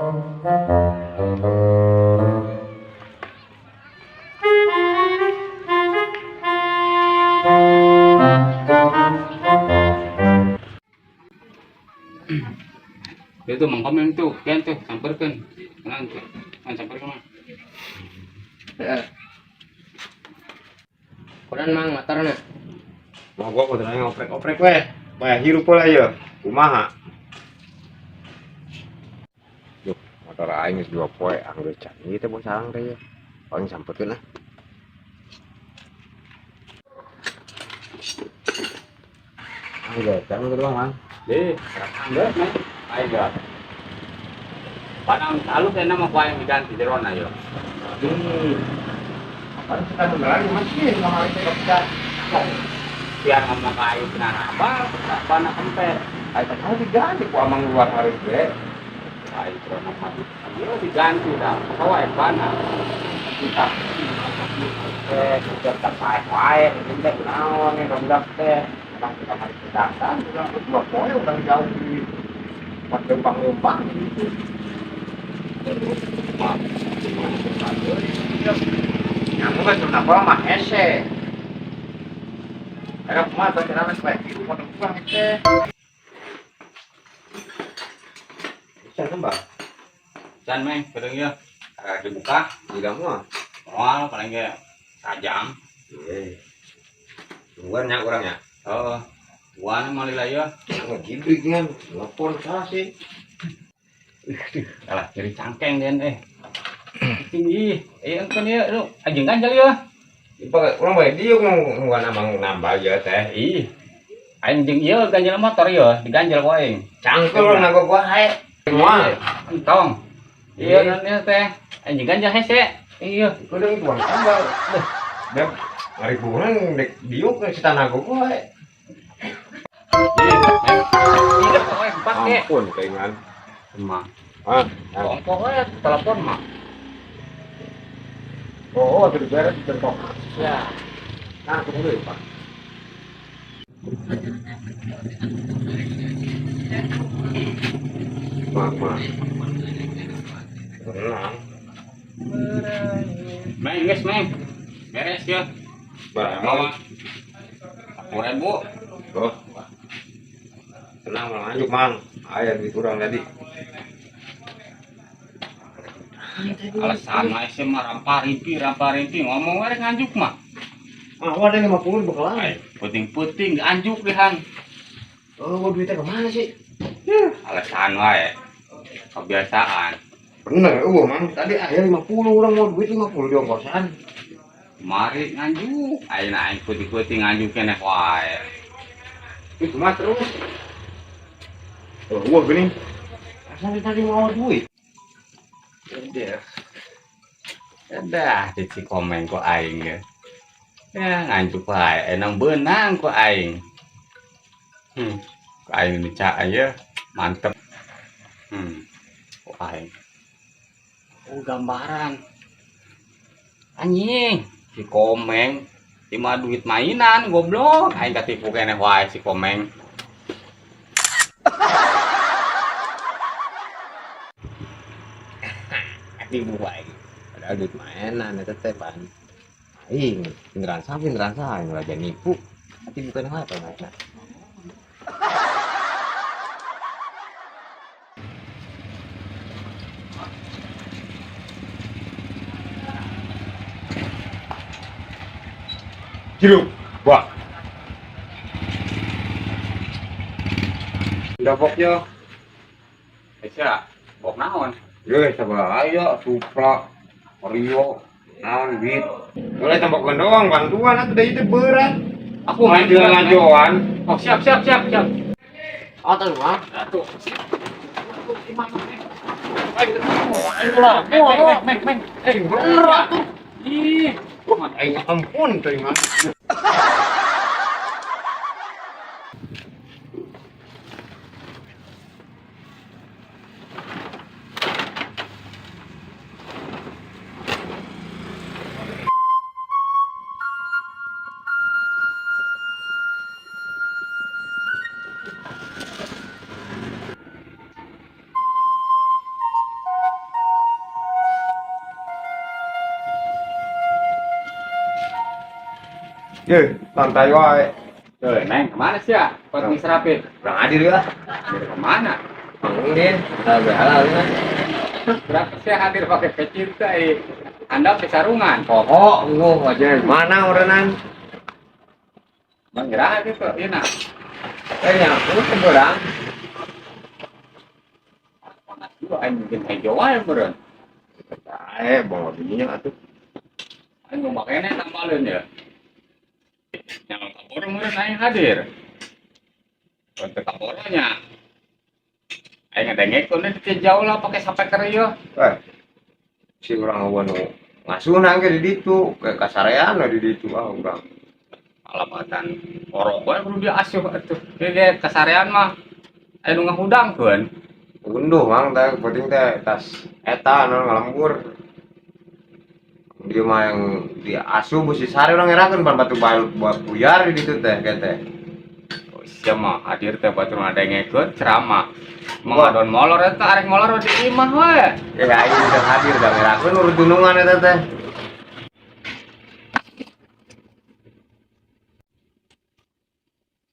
Itu mengkomen tuh, kan tuh samperkan, tenang tuh, samperkan mah. Koran mang motorna. Mau gua kudu ngoprek-oprek weh. Bae hirup lah ya. Kumaha? Yuk, motor aing geus 2 poe anggeus canggih teh bos sareng teh ya. Paling sampeutkeun lah. Anggeus, jangan doang, Mang. Deh, enggak, Mas. Ayo. Padang alus enak mah kuah yang diganti jerona yo. Kan kita beneran masih sama itu bisa. Biar ngomong kayu benar apa, panas kempet. Ayo tahu diganti ku amang luar hari ge. Kayu jerona mati. Iya diganti dah. Kau yang panas. Kita sudah tak pae-pae, ini naon nih rendah teh. Bang kita mari sedangkan udah 2 poe udah jauh di pas lempang-lempang gitu. Yang mungkin sudah apa mah hese. Ada mah baca nama supaya itu mau pulang teh. Bisa kembang. Dan meng, kedeng ya. Dibuka, Tidak mah. oh paling kayak sajam. Iya. Tungguannya orangnya. Oh, buana malila ya. Nggak gibrig kan, telepon kasih. Alah, jadi cangkeng den tinggi. Kan ya, lu anjing ganjal ya. Dipakai orang baik dia nggak nambah aja teh. Ih, anjing iya ganjal motor ya, diganjal ku aing. Cangkel orang nago gua hai. Semua. Entong. Iya nanti teh, anjing ganjal hese. Iya. Udah itu orang tambah. Dan hari bulan dek diuk ke nago gua hai. Iya, pokoknya pakai. Ampun keingan. Emang. Ah, Pokoknya telepon mah. oh terus beres bentok. Ya. Nah, tunggu dulu Pak. Mama. Tenang. Meng, guys, meng. Beres ya. Bawa. 10.000. Tuh. Tenang Mang, lanjut Mang. Ayah dikurang tadi. Alasan mah mah rampa rimpi ngomong wae nganjuk mah. Ah, ada 50 bakalan. Ay, puting-puting anjuk deh Han. Oh, gua duitnya kemana sih? Alasan wae. Kebiasaan. Bener, Mang. Tadi ayah 50 orang mau duit 50 di ongkosan. Mari nganjuk. Ayeuna aing puting-puting nganjuk keneh wae. Itu mah terus. Oh, gua gini. Asal tadi mau duit. Dah, cici komen ku aing ya. Ya nganjuk wae, enang beunang ku aing. Ku aing dicak aja mantep. Ku aing. Oh, gambaran. Anjing, si Komeng cuma duit mainan goblok. Aing katipu keneh wae si Komeng. Tipu wae. Padahal duit mainan eta teh pan. Aing beneran sah ngeraja nipu. Tapi bukan apa mainan. Hidup, wah. Dapoknya, Sia, bok naon? ya sabar ayo, supra, Oreo, naon bit. Boleh tambah doang, bantuan atau dari itu berat. Aku main Jual lanjuan. Oh, siap. Oh, tuh, Bang. Atuh. Ayolah, meng. Bener atuh. Ih, Aing ampun, terima. Ye, santai wae. Neng, kemana sih ya? Pas diserapin. Kurang hadir ya. Dari kemana? Mangin, halal kan. Berapa sih hadir pakai kecil tuh? Anda ke sarungan. Oh, aja. Mana oranan? Bang Gerah gitu, iya nak. Kayaknya aku seberang. Panas juga, ayo mungkin hijau aja beren. Bawa bininya atuh. Ayo makanya tambalin ya. Yang kapolnya meren ayo hadir. Untuk kapolnya. Ayo ngedengek tuh nih jauh lah pakai sampai keriyo. Si orang awan ngasuh nangke di ditu, kayak kasarean di ditu urang. Alamatan orok gue perlu dia asuh atuh. Dia kasarean mah. Ayo ngahudang kan. Unduh mang teh penting teh tas eta ngalembur. Dia mah yang dia asuh besi sare orang ngerakeun pan batu balut buat buyar di ditu teh kete. Oh sia mah hadir teh batu ada ngekut ceramah. Mengadon molor eta arek molor di imah we. Ya aing teh hadir da ngerakeun urut gunungan eta teh.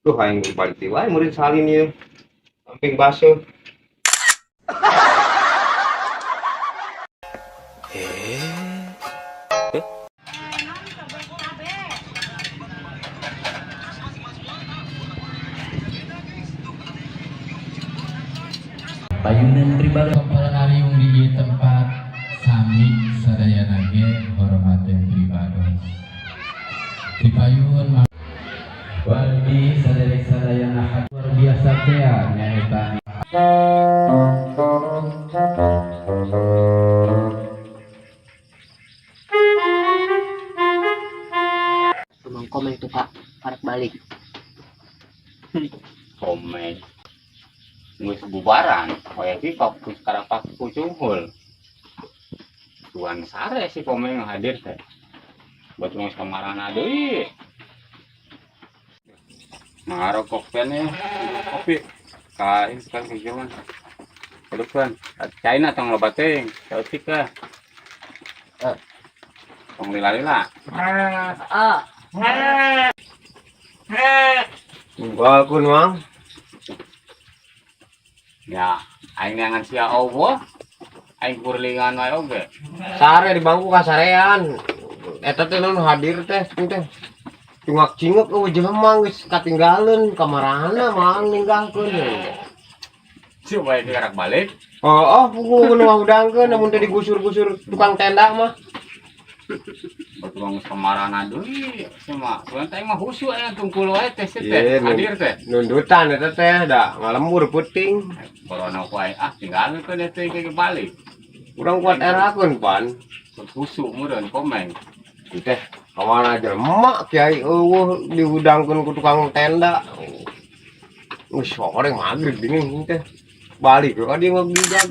Duh aing balik ti wae murid salin ieu. Samping baso. Payunan pribadi pangariung di tempat sami sadaya nage hormatin pribados di payun walbi sadaya nahat luar biasa teh nyaeta Emang komen tuh Pak, parek balik. Komen. Nggak sebubaran, kayak kita sekarang pas kucunghul. Tuan sare si komen yang hadir teh. Buat ngomong kemaran ada Maro kokpennya, kopi. Kain sekarang kejualan. Aduh kan, China tong lobating, sautik ka. Tong lila-lila. Walaupun mang Ya, aing nangan sia Allah. Aing kurlingan wae oge. sare di bangku kasarean. Eta teh non hadir teh teh. Cungak cinguk jelema geus katinggaleun kamarana mang ninggalkeun. Coba itu gerak balik. Pugu nu ngudangkeun namun teh digusur-gusur tukang tenda mah. Betul kemarana deui sama. Soalnya teh mah husu aya tungkul wae teh Iya, teh hadir teh. Nundutan eta teh da ngalembur peuting. Corona wae tinggal teh teh ke balik. Urang kuat erakeun pan. Husu meureun komen. Teh kawana jelema kiai eueuh diudangkeun ku tukang tenda. Geus sore magrib dingin teh. Balik ka dia ngogijag.